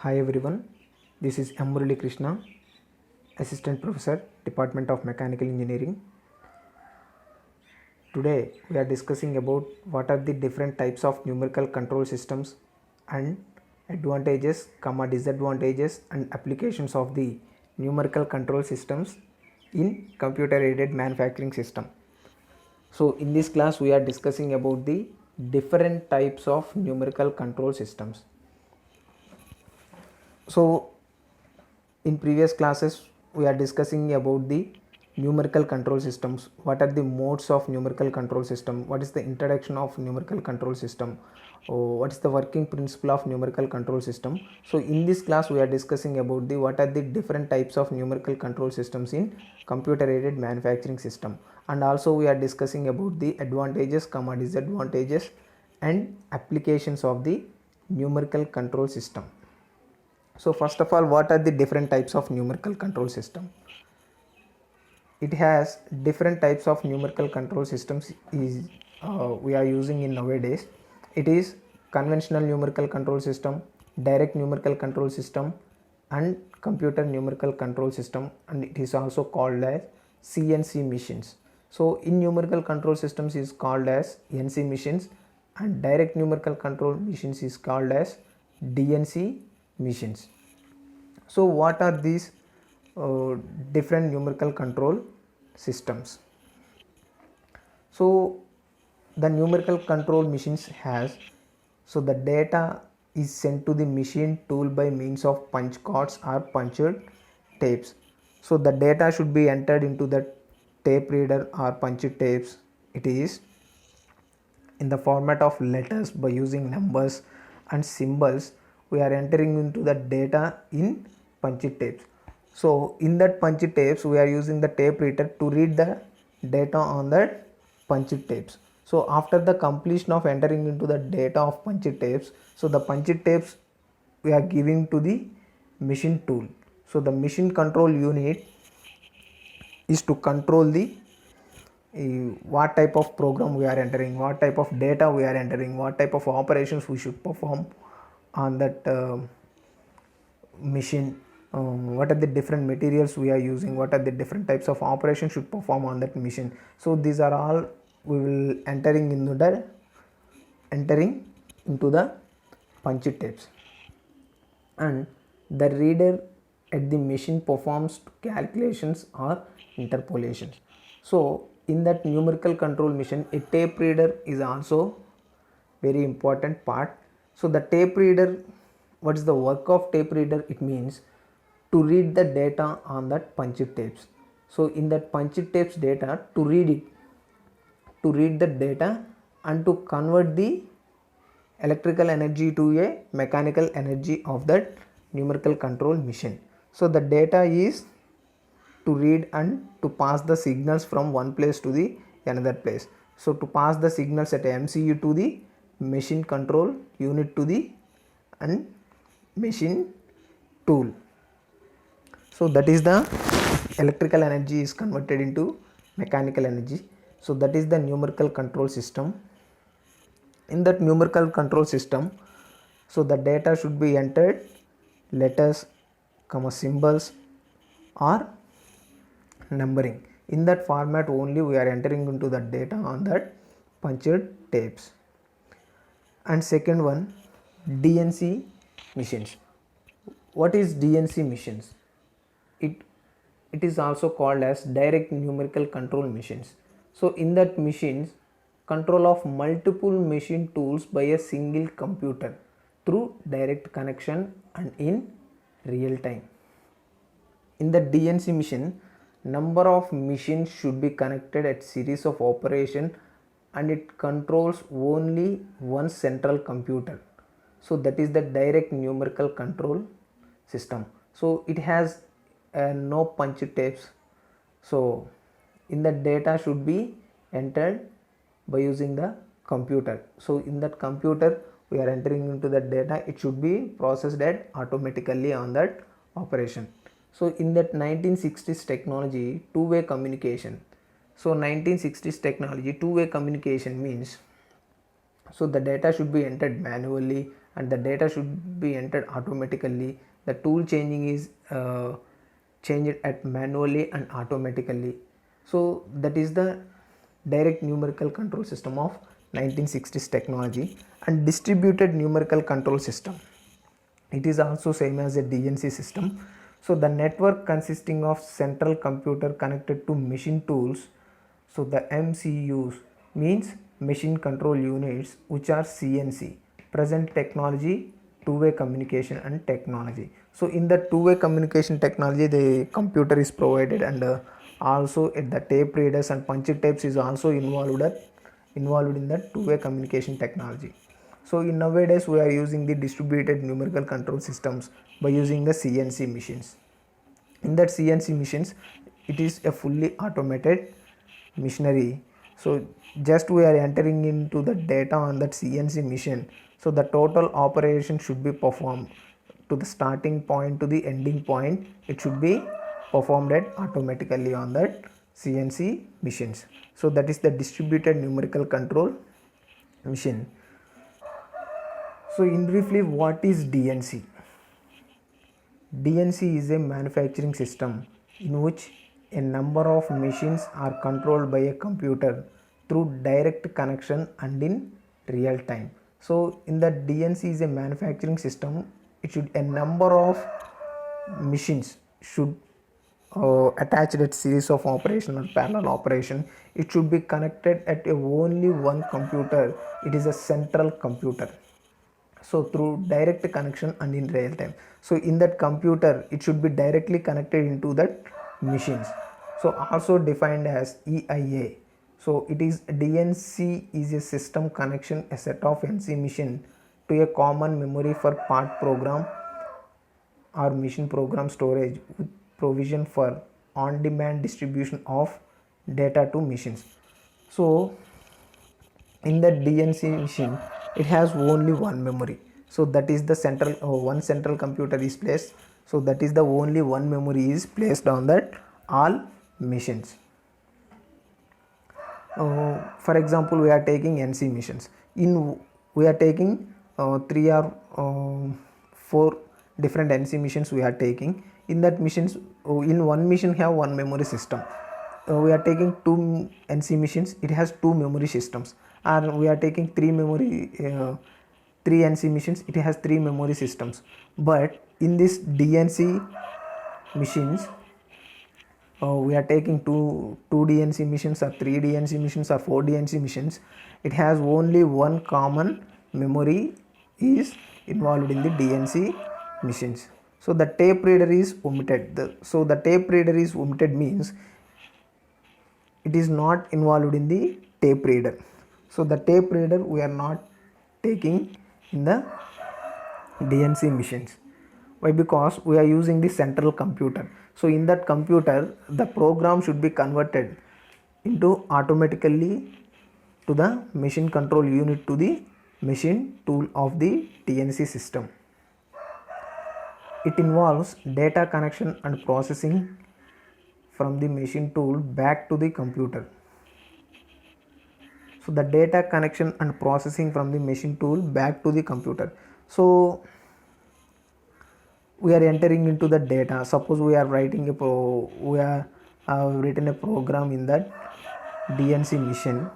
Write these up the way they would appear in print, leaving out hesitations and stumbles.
Hi everyone, this is M. Murali Krishna, Assistant Professor, Department of Mechanical Engineering. Today we are discussing about what are the different types of numerical control systems and advantages, disadvantages and applications of the numerical control systems in computer aided manufacturing system. So in this class we are discussing about the different types of numerical control systems. So in previous classes we are discussing about the numerical control systems. What are the modes of numerical control system? What is the introduction of numerical control system? What is the working principle of numerical control system? So in this class we are discussing about the what are the different types of numerical control systems in computer aided manufacturing system, and also we are discussing about the advantages, disadvantages and applications of the numerical control system. So first of all, what are the different types of numerical control system? It has different types of numerical control systems we are using in nowadays. It is conventional numerical control system, direct numerical control system and computer numerical control system, and it is also called as CNC machines. So in numerical control systems is called as NC machines, and direct numerical control machines is called as DNC machines. So what are these different numerical control systems? So the numerical control machines has, so the data is sent to the machine tool by means of punch cards or punched tapes. So the data should be entered into the tape reader or punched tapes. It is in the format of letters. By using numbers and symbols we are entering into the data in punched tapes. So in that punched tapes we are using the tape reader to read the data on that punched tapes. So after the completion of entering into the data of punched tapes, so the punched tapes we are giving to the machine tool. So the machine control unit is to control the what type of program we are entering, what type of data we are entering, what type of operations we should perform on that machine, what are the different materials we are using, what are the different types of operations should perform on that machine. So these are all we will entering into the punched tapes, and the reader at the machine performs calculations or interpolations. So in that numerical control machine a tape reader is also very important part. So the tape reader, what is the work of tape reader? It means to read the data on that punched tapes. So in that punched tapes data, to read the data and to convert the electrical energy to a mechanical energy of that numerical control machine. So the data is to read and to pass the signals from one place to the another place. So to pass the signals at MCU to the machine control unit to the and machine tool. So that is the electrical energy is converted into mechanical energy. So that is the numerical control system. In that numerical control system, so the data should be entered letters, symbols or numbering. In that format only we are entering into the data on that punched tapes. And second one, DNC machines. What is DNC machines? It is also called as direct numerical control machines. So in that machines, control of multiple machine tools by a single computer through direct connection and in real time. In the DNC machine, number of machines should be connected at series of operation and it controls only one central computer. So that is the direct numerical control system. So it has no punch tapes. So in the data should be entered by using the computer. So in that computer we are entering into the data, it should be processed at automatically on that operation. So in that 1960s technology, two-way communication. So 1960s technology, two-way communication means, so the data should be entered manually and the data should be entered automatically. The tool changing is changed at manually and automatically. So that is the direct numerical control system of 1960s technology. And distributed numerical control system, it is also same as a DNC system. So the network consisting of central computer connected to machine tools, so the MCUs means machine control units, which are CNC, present technology, two-way communication and technology. So in the two-way communication technology, the computer is provided, and also at the tape readers and punch tapes is also involved in the two-way communication technology. So in nowadays we are using the distributed numerical control systems by using the CNC machines. In that CNC machines, it is a fully automated machinery. So just we are entering into the data on that CNC machine. So the total operation should be performed to the starting point to the ending point. It should be performed automatically on that CNC machines. So that is the distributed numerical control machine. So in briefly, what is DNC? DNC is a manufacturing system in which a number of machines are controlled by a computer through direct connection and in real time. So in the DNC is a manufacturing system, it should a number of machines should attached at series of operation or parallel operation. It should be connected at a only one computer. It is a central computer. So through direct connection and in real time. So in that computer, it should be directly connected into that machines. So also defined as EIA. So it is DNC is a system connection, a set of NC machine to a common memory for part program or machine program storage with provision for on-demand distribution of data to machines. So in the DNC machine, it has only one memory. So that is the central one central computer is placed. So that is the only one memory is placed on that all machines. For example, we are taking NC machines. We are taking three or four different NC machines we are taking. In that machines, in one machine have one memory system. We are taking two NC machines, it has two memory systems. Or we are taking three NC machines, it has three memory systems. But in this DNC machines, we are taking two DNC machines or three DNC machines or four DNC machines. It has only one common memory is involved in the DNC machines. So the tape reader is omitted. So the tape reader is omitted means it is not involved in the tape reader. So the tape reader we are not taking in the DNC machines. Why? Because we are using the central computer. So in that computer, the program should be converted into automatically to the machine control unit, to the machine tool of the DNC system. It involves data connection and processing from the machine tool back to the computer. So the data connection and processing from the machine tool back to the computer. So we are entering into the data. Suppose we are writing we are written a program in that DNC machine.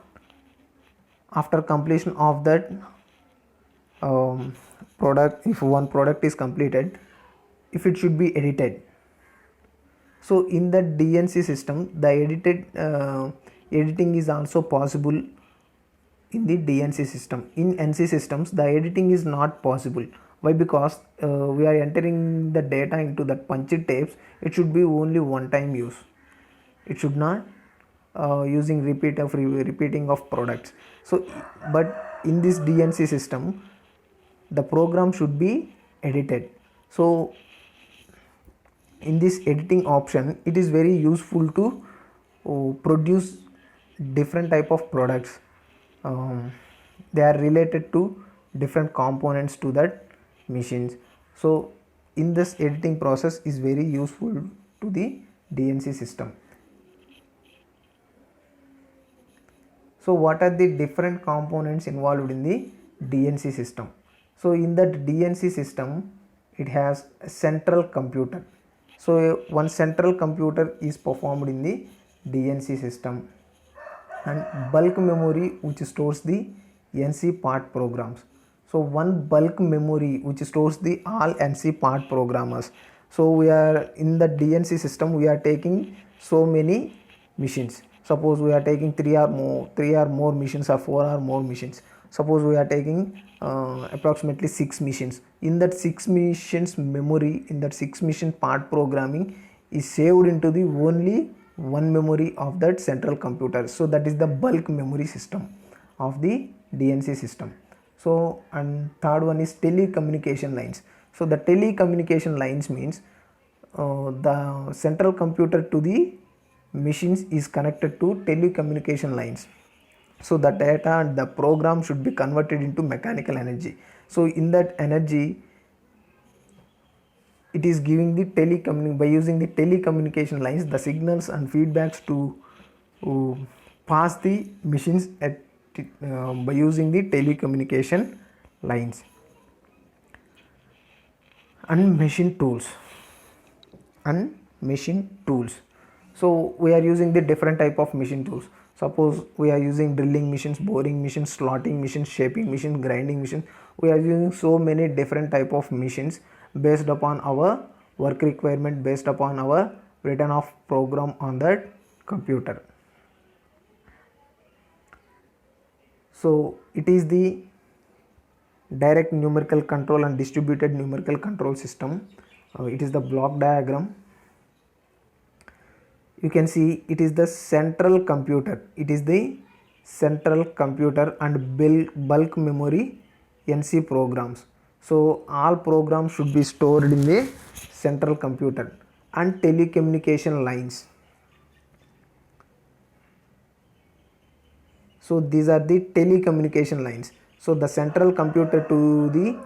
After completion of that product, if one product is completed, if it should be edited. So in the DNC system, the editing is also possible in the DNC system. In NC systems, the editing is not possible. Why? Because we are entering the data into that punched tapes. It should be only one time use. It should not using repeating of products. So but in this DNC system, the program should be edited. So in this editing option, it is very useful to produce different type of products. They are related to different components to that machines. So in this editing process is very useful to the DNC system. So what are the different components involved in the DNC system? So in that DNC system, it has a central computer. So one central computer is performed in the DNC system, and bulk memory which stores the NC part programs. So one bulk memory which stores the all NC part programmers. So we are in the DNC system, we are taking so many machines. Suppose we are taking three or more machines, or four or more machines. Suppose we are taking approximately 6 machines. In that 6 machines memory, in that 6 machine part programming is saved into the only one memory of that central computer. So that is the bulk memory system of the DNC system. So, and third one is telecommunication lines. So the telecommunication lines means the central computer to the machines is connected to telecommunication lines. So the data and the program should be converted into mechanical energy. So in that energy, it is giving the by using the telecommunication lines, the signals and feedbacks to pass the machines at by using the telecommunication lines. And machine tools. So we are using the different type of machine tools. Suppose we are using drilling machines, boring machines, slotting machines, shaping machines, grinding machines. We are using so many different type of machines based upon our work requirement, based upon our written of program on that computer. So it is the direct numerical control and distributed numerical control system. It is the block diagram. You can see it is the central computer. It is the central computer and bulk memory NC programs. So all programs should be stored in the central computer. And telecommunication lines. So these are the telecommunication lines. So the central computer to the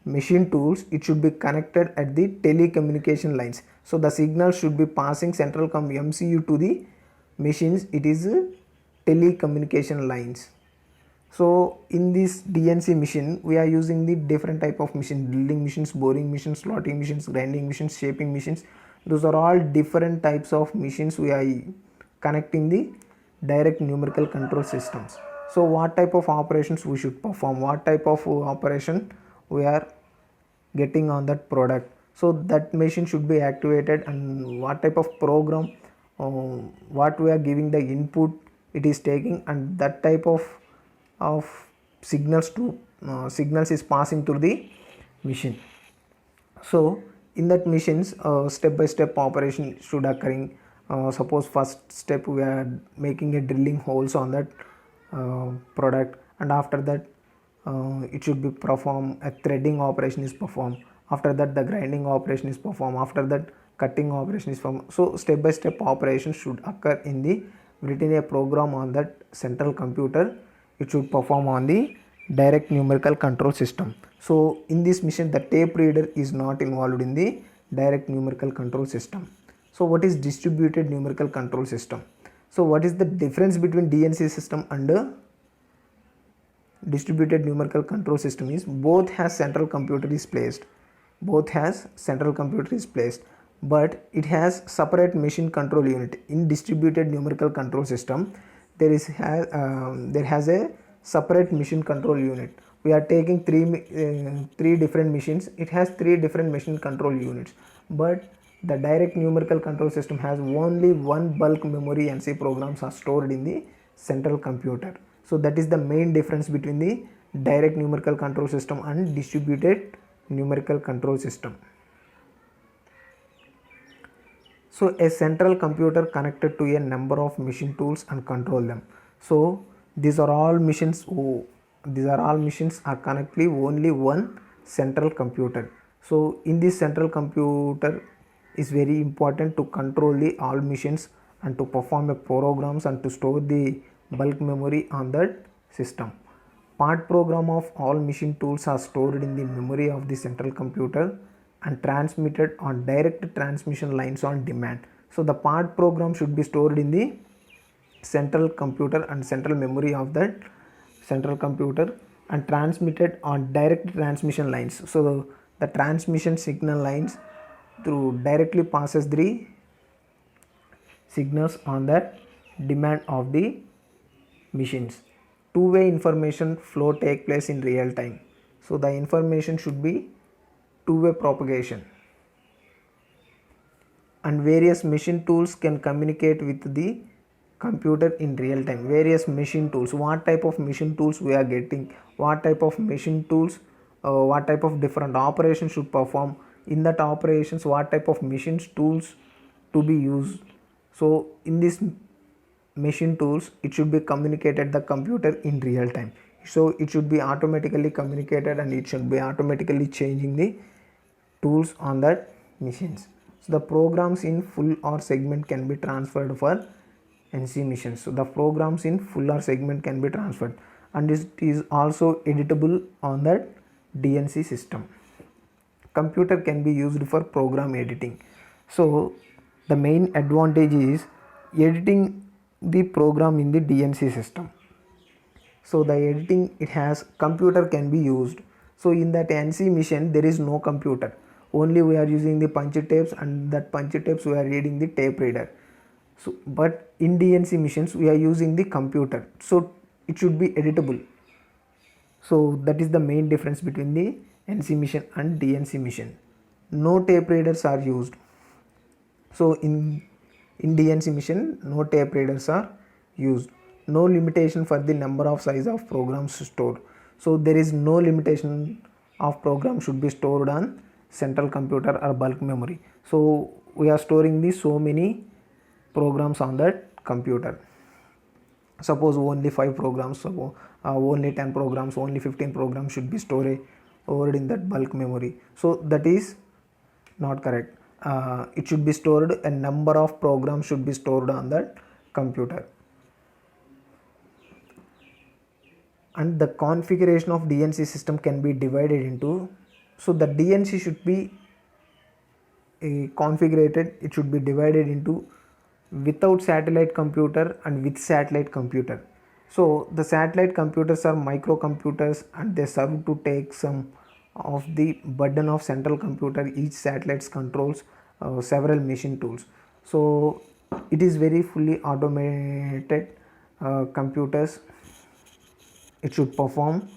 machine tools, it should be connected at the telecommunication lines. So the signal should be passing central MCU to the machines. It is telecommunication lines. So in this DNC machine, we are using the different type of machine: drilling machines, boring machines, slotting machines, grinding machines, shaping machines. Those are all different types of machines we are connecting the direct numerical control systems. So what type of operations we should perform, what type of operation we are getting on that product. So that machine should be activated, and what type of program, what we are giving the input it is taking, and that type of signals is passing through the machine. So in that machines, step by step operation should occurring. Suppose first step we are making a drilling holes on that product, and after that it should be performed, a threading operation is performed. After that the grinding operation is performed. After that cutting operation is performed. So step by step operation should occur in the written a program on that central computer. It should perform on the direct numerical control system. So in this machine, the tape reader is not involved in the direct numerical control system. So what is distributed numerical control system? So what is the difference between DNC system and distributed numerical control system is both has central computer is placed. But it has separate machine control unit. In distributed numerical control system, there has a separate machine control unit. We are taking three different machines. It has 3 different machine control units. But the direct numerical control system has only one bulk memory NC programs are stored in the central computer. So that is the main difference between the direct numerical control system and distributed numerical control system. So a central computer connected to a number of machine tools and control them. So these are all machines are connected only one central computer. So in this central computer is very important to control the all machines and to perform a programs and to store the bulk memory on that system. Part program of all machine tools are stored in the memory of the central computer and transmitted on direct transmission lines on demand. So the part program should be stored in the central computer and central memory of that central computer, and transmitted on direct transmission lines. So the transmission signal lines through directly passes the signals on the demand of the machines. Two-way information flow take place in real time. So the information should be two-way propagation. And various machine tools can communicate with the computer in real time. Various machine tools, what type of machine tools we are getting, what type of machine tools, what type of different operations should perform, in that operations what type of machines tools to be used. So in this machine tools it should be communicated the computer in real time. So it should be automatically communicated and it should be automatically changing the tools on that machines. So the programs in full or segment can be transferred for NC machines. So the programs in full or segment can be transferred and it is also editable on that DNC system. Computer can be used for program editing. So the main advantage is editing the program in the DNC system. So the editing it has computer can be used. So in that NC machine there is no computer, only we are using the punch tapes and that punch tapes we are reading the tape reader. So but in DNC machines we are using the computer, so it should be editable. So that is the main difference between the NC machine and DNC machine. No tape readers are used. So in DNC machine no tape readers are used. No limitation for the number of size of programs stored. So there is no limitation of program should be stored on central computer or bulk memory. So we are storing the so many programs on that computer. Suppose only 5 programs, only 10 programs, only 15 programs should be stored in that bulk memory. So that is not correct. It should be stored, a number of programs should be stored on that computer. And the configuration of DNC system can be divided into, so the DNC should be configured, it should be divided into without satellite computer and with satellite computer. So the satellite computers are microcomputers and they serve to take some of the burden of central computer. Each satellite controls several machine tools. So it is very fully automated computers. It should perform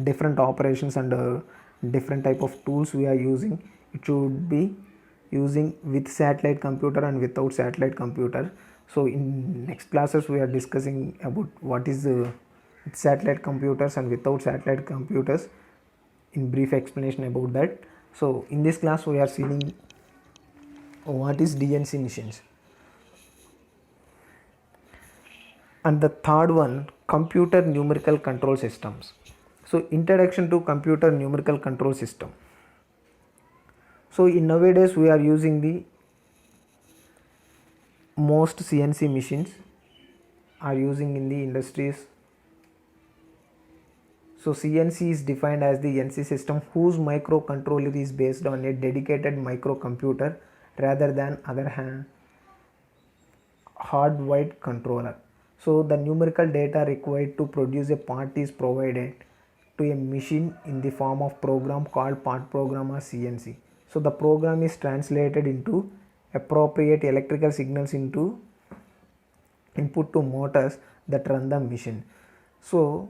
different operations and different type of tools we are using. It should be using with satellite computer and without satellite computer. So in next classes we are discussing about what is satellite computers and without satellite computers, in brief explanation about that. So in this class we are seeing what is DNC machines. And the third one, computer numerical control systems. So introduction to computer numerical control system. So in nowadays we are using the most CNC machines are using in the industries. So CNC is defined as the NC system whose microcontroller is based on a dedicated microcomputer rather than other hardwired controller. So the numerical data required to produce a part is provided to a machine in the form of program called part program or CNC. So the program is translated into appropriate electrical signals into input to motors that run the machine. So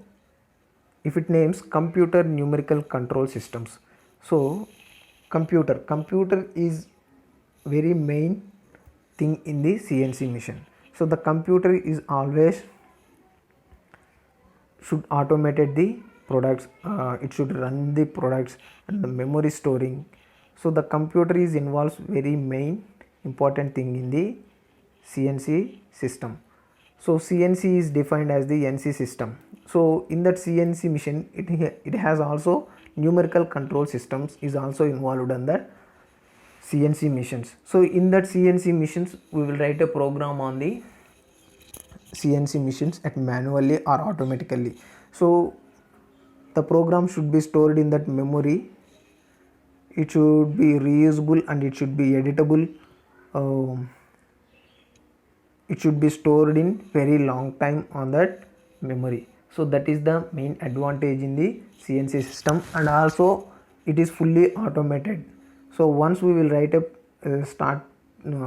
if it names computer numerical control systems. So computer is very main thing in the CNC machine. So the computer is always should automated the products, it should run the products and the memory storing. So the computer is involves very main important thing in the CNC system. So CNC is defined as the NC system. So in that CNC machine it has also numerical control systems is also involved in that CNC machines. So in that CNC machines we will write a program on the CNC machines at manually or automatically. So the program should be stored in that memory. It should be reusable and it should be editable. It should be stored in very long time on that memory. So that is the main advantage in the CNC system, and also it is fully automated. So once we will write a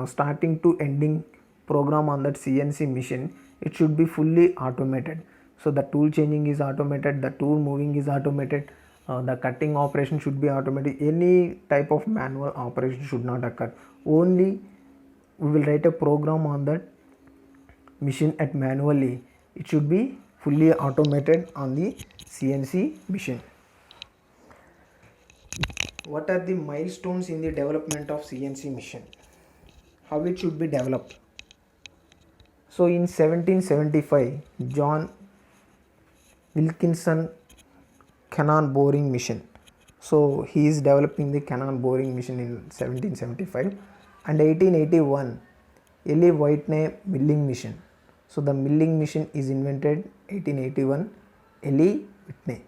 starting to ending program on that CNC machine, it should be fully automated. So the tool changing is automated, the tool moving is automated, the cutting operation should be automatic. Any type of manual operation should not occur. Only we will write a program on that machine at manually. It should be fully automated on the CNC machine. What are the milestones in the development of CNC machine? How it should be developed? So in 1775, John Wilkinson cannon boring machine. So he is developing the cannon boring machine in 1775, and 1881 Eli Whitney milling machine. So the milling machine is invented 1881 Eli Whitney.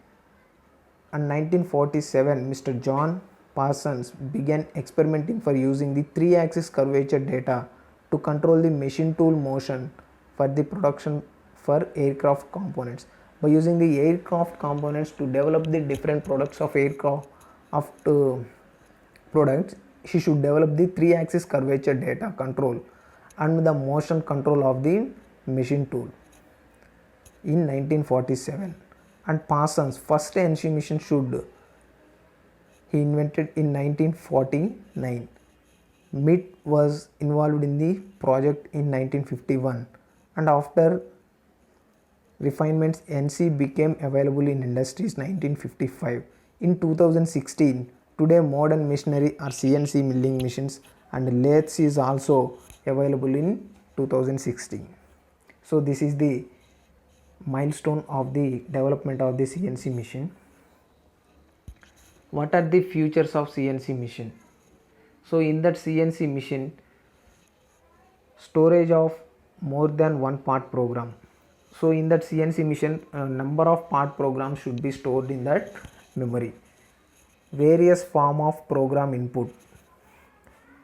And 1947 Mr. John Parsons began experimenting for using the 3-axis curvature data to control the machine tool motion for the production for aircraft components. By using the aircraft components to develop the different products of aircraft products, he should develop the 3-axis curvature data control and the motion control of the machine tool in 1947. And Parsons first NC machine he invented in 1949. MIT was involved in the project in 1951, and after refinements NC became available in industries 1955. In 2016, today modern machinery are CNC milling machines, and lathes is also available in 2016. So this is the milestone of the development of the CNC machine. What are the features of CNC machine? So in that CNC machine, storage of more than one part program. So in that CNC machine, number of part programs should be stored in that memory. Various form of program input.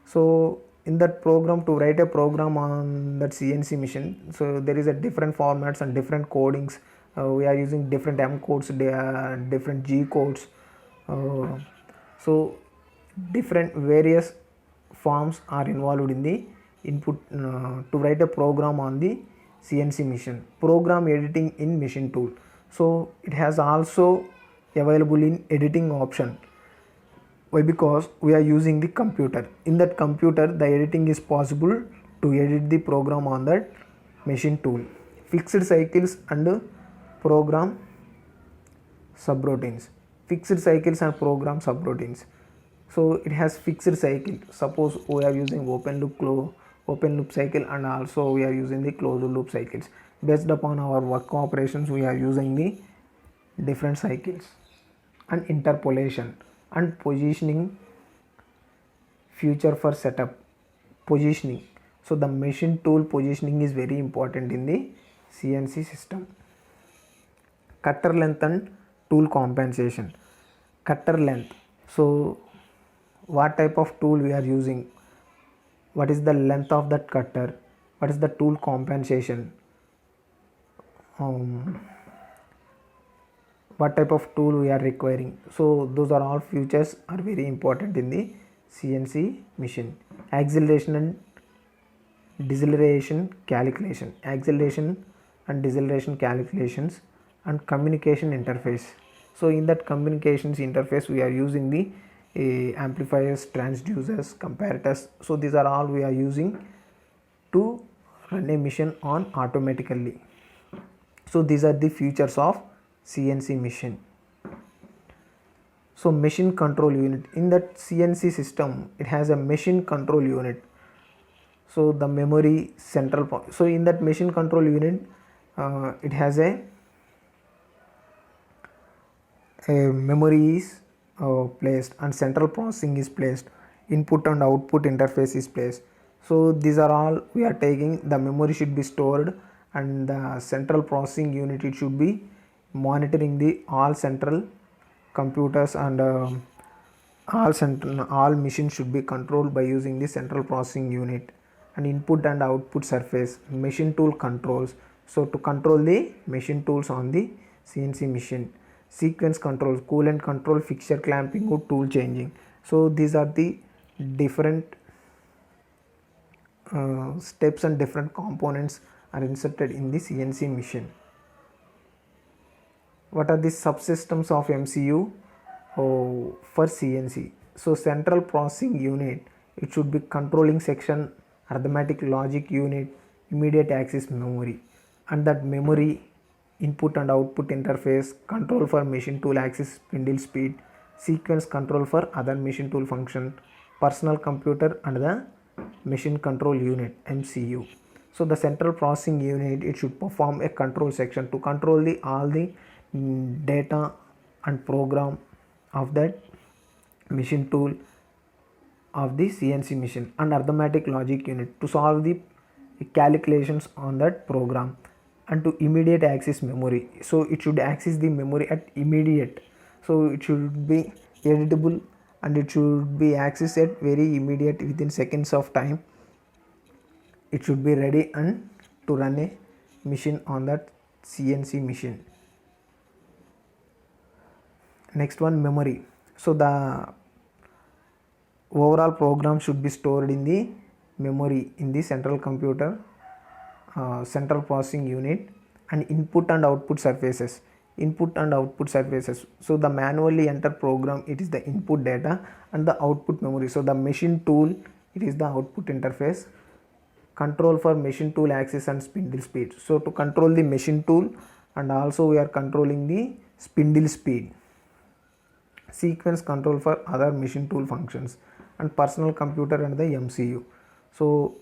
So in that program, to write a program on that CNC machine, so there is a different formats and different codings. We are using different M codes, different G codes. So different various forms are involved in the input to write a program on the CNC machine. Program editing in machine tool. So it has also available in editing option. Why? Because we are using the computer. In that computer, the editing is possible to edit the program on that machine tool. Fixed cycles and program subroutines. Fixed cycles and program subroutines. So it has fixed cycle. Suppose we are using open loop cycle, and also we are using the closed loop cycles. Based upon our work operations, we are using the different cycles. And interpolation and positioning feature for setup. Positioning. So the machine tool positioning is very important in the CNC system. Cutter length and tool compensation. Cutter length. So what type of tool we are using, what is the length of that cutter, what is the tool compensation, what type of tool we are requiring. So those are all features are very important in the CNC machine. Acceleration and deceleration calculation. Acceleration and deceleration calculations and communication interface. So in that communications interface, we are using the amplifiers, transducers, comparators. So these are all we are using to run a machine on automatically. So these are the features of CNC machine. So machine control unit. In that CNC system, it has a machine control unit. So the memory central point. So in that machine control unit, it has a memory is placed, and central processing is placed, input and output interface is placed. So these are all we are taking. The memory should be stored, and the central processing unit, it should be monitoring the all central computers, and all machines should be controlled by using the central processing unit. And input and output surface, machine tool controls. So to control the machine tools on the CNC machine, sequence control, coolant control, fixture clamping or tool changing. So these are the different steps and different components are inserted in the CNC machine. What are the subsystems of MCU for CNC? So central processing unit, it should be controlling section, arithmetic logic unit, immediate access memory, and that memory input and output interface, control for machine tool access, spindle speed, sequence control for other machine tool function, personal computer and the machine control unit MCU. So the central processing unit, it should perform a control section to control the all the data and program of that machine tool of the CNC machine, and arithmetic logic unit to solve the calculations on that program, and to immediate access memory. So it should access the memory at immediate, so it should be editable and it should be accessed at very immediate within seconds of time. It should be ready and to run a machine on that CNC machine. Next one, memory. So the overall program should be stored in the memory in the central computer, central processing unit, and input and output surfaces. So the manually entered program, it is the input data, and the output memory. So the machine tool, it is the output interface. Control for machine tool access and spindle speed. So to control the machine tool, and also we are controlling the spindle speed. Sequence control for other machine tool functions, and personal computer and the MCU. So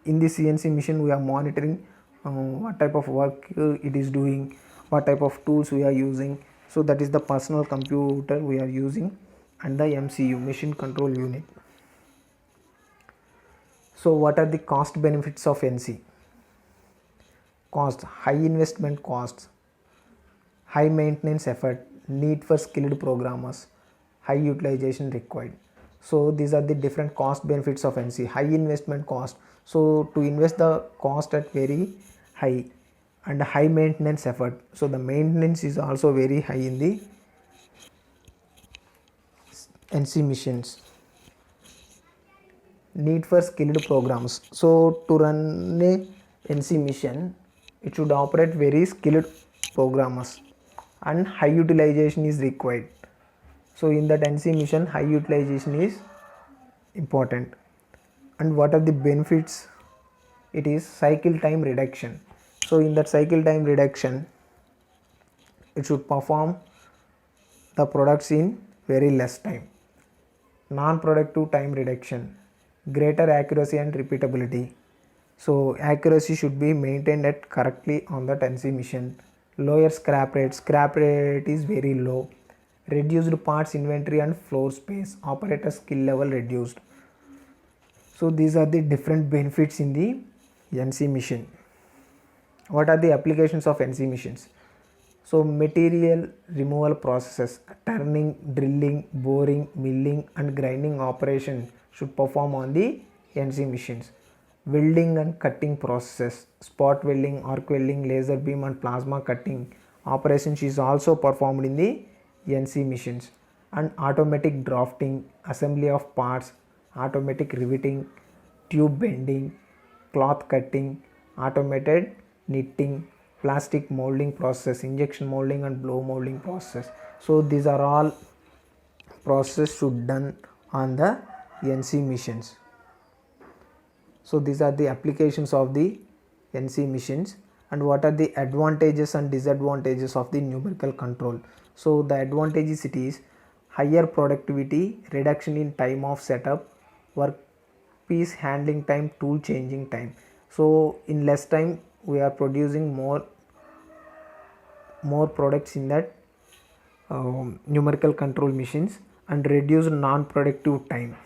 in the CNC machine we are monitoring what type of work it is doing, what type of tools we are using. So that is the personal computer we are using, and the MCU, machine control unit. So what are the cost benefits of NC? Cost: high investment costs, high maintenance effort, need for skilled programmers, high utilization required. So these are the different cost benefits of NC. High investment cost, so to invest the cost at very high, and high maintenance effort, so the maintenance is also very high in the NC machines. Need for skilled programs, so to run a NC machine, it should operate very skilled programmers, and high utilization is required. So in that NC machine, high utilization is important. And what are the benefits? It is cycle time reduction. So in that cycle time reduction, it should perform the products in very less time. Non-productive time reduction, greater accuracy and repeatability. So accuracy should be maintained at correctly on the NC machine. Lower scrap rate is very low. Reduced parts inventory and floor space, operator skill level reduced. So these are the different benefits in the NC machine. What are the applications of NC machines? So material removal processes, turning, drilling, boring, milling and grinding operation should perform on the NC machines. Welding and cutting processes, spot welding, arc welding, laser beam and plasma cutting operations is also performed in the NC machines. And automatic drafting, assembly of parts, automatic riveting, tube bending, cloth cutting, automated knitting, plastic molding process, injection molding and blow molding process. So these are all processes should done on the NC machines. So these are the applications of the NC machines. And what are the advantages and disadvantages of the numerical control? So the advantages, it is higher productivity, reduction in time of setup, workpiece handling time, tool changing time. So in less time we are producing more products in that numerical control machines, and reduced non-productive time,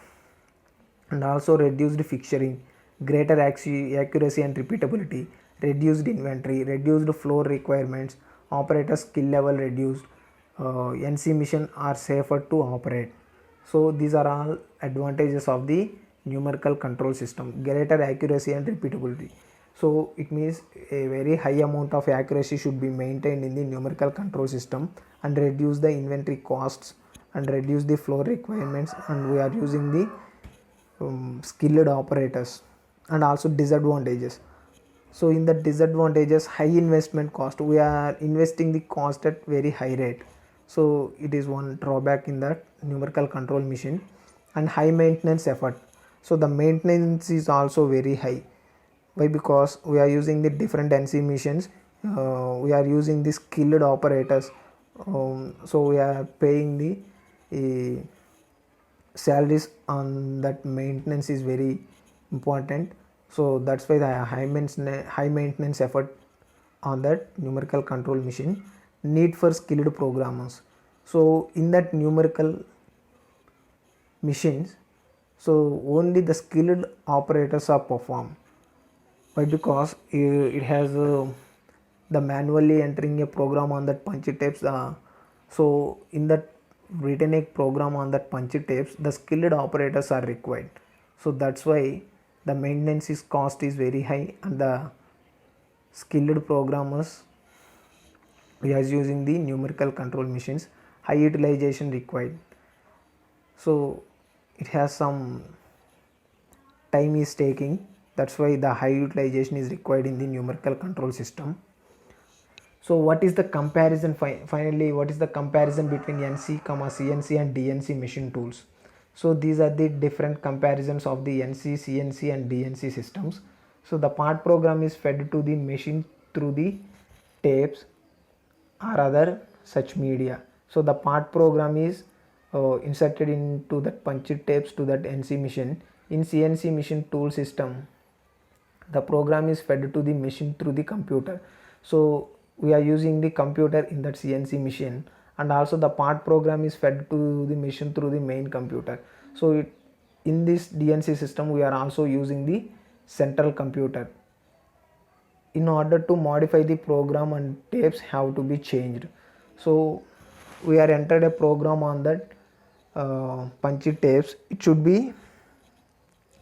and also reduced fixturing, greater accuracy and repeatability, reduced inventory, reduced floor requirements, operator skill level reduced, NC machine are safer to operate. So these are all advantages of the numerical control system. Greater accuracy and repeatability. So it means a very high amount of accuracy should be maintained in the numerical control system and reduce the inventory costs and reduce the flow requirements, and we are using the skilled operators. And also disadvantages. So in the disadvantages, high investment cost, we are investing the cost at very high rate, so it is one drawback in that numerical control machine. And high maintenance effort, so the maintenance is also very high. Why? Because we are using the different NC machines, we are using the skilled operators, so we are paying the salaries on that. Maintenance is very important, so that's why the high maintenance effort on that numerical control machine. Need for skilled programmers, so in that numerical machines, so only the skilled operators are performed. Why? Because it has the manually entering a program on that punchy tapes, so in that written a program on that punchy tapes, the skilled operators are required. So that's why the maintenance is cost is very high, and the skilled programmers, we are using the numerical control machines, high utilization required. So it has some time is taking, that's why the high utilization is required in the numerical control system. So what is the comparison, finally what is the comparison between NC, CNC and DNC machine tools? So these are the different comparisons of the NC, CNC and DNC systems. So the part program is fed to the machine through the tapes or other such media. So the part program is inserted into that punchy tapes to that NC machine. In CNC machine tool system, the program is fed to the machine through the computer. So we are using the computer in that CNC machine, and also the part program is fed to the machine through the main computer. So in this DNC system, we are also using the central computer. In order to modify the program, and tapes have to be changed, so we are entered a program on that punchy tapes, it should be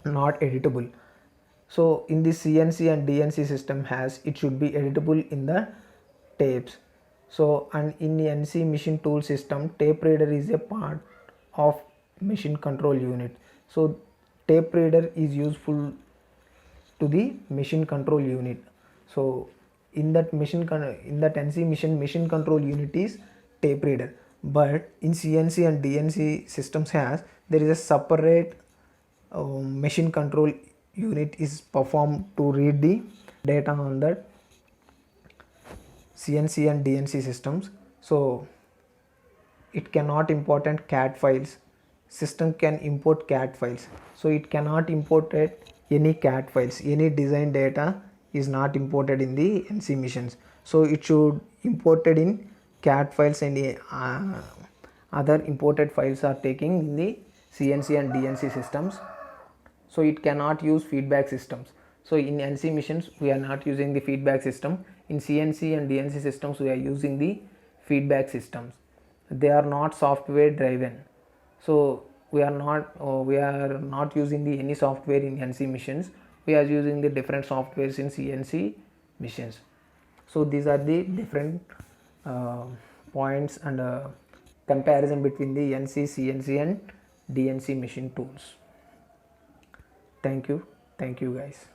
not editable. So in the CNC and DNC system has, it should be editable in the tapes. So and in the NC machine tool system, tape reader is a part of machine control unit. So tape reader is useful to the machine control unit. So in that in that NC machine control unit is tape reader, but in CNC and DNC systems has, there is a separate machine control unit is performed to read the data on that CNC and DNC systems. So it cannot import CAD files. System can import CAD files, so it cannot import any CAD files. Any design data is not imported in the NC machines, so it should imported in CAD files, and other imported files are taking in the CNC and DNC systems. So it cannot use feedback systems. So in NC machines, we are not using the feedback system. In CNC and DNC systems, we are using the feedback systems. They are not software driven. So we are not using the any software in NC machines. We are using the different softwares in CNC machines. So these are the different points and comparison between the NC, CNC and DNC machine tools. Thank you guys.